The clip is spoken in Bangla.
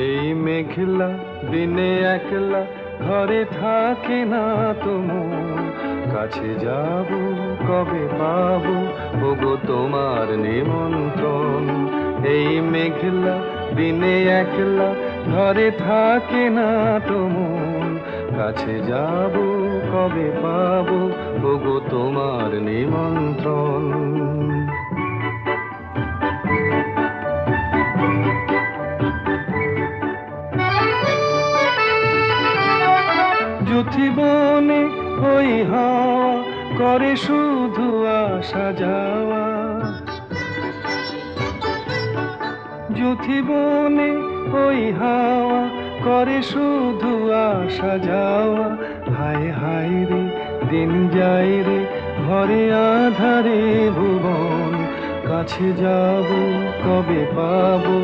এই মেঘলা দিনে একলা ঘরে থাকে না তো মন, কাছে যাব কবে পাবো ওগো তোমার নিমন্ত্রণ। এই মেঘলা দিনে একলা ঘরে থাকে না তো মন, কাছে যাব কবে পাবো ওগো তোমার নিমন্ত্রণ। যুথিবনে ওই হাওয়া করে শুধু আসা যাওয়া, যুথিবনে ওই হাওয়া করে শুধু আসা যাওয়া। হায় হায় রে দিন যায় রে ঘরে আধারে ভুবন, কাছে যাব কবে পাবো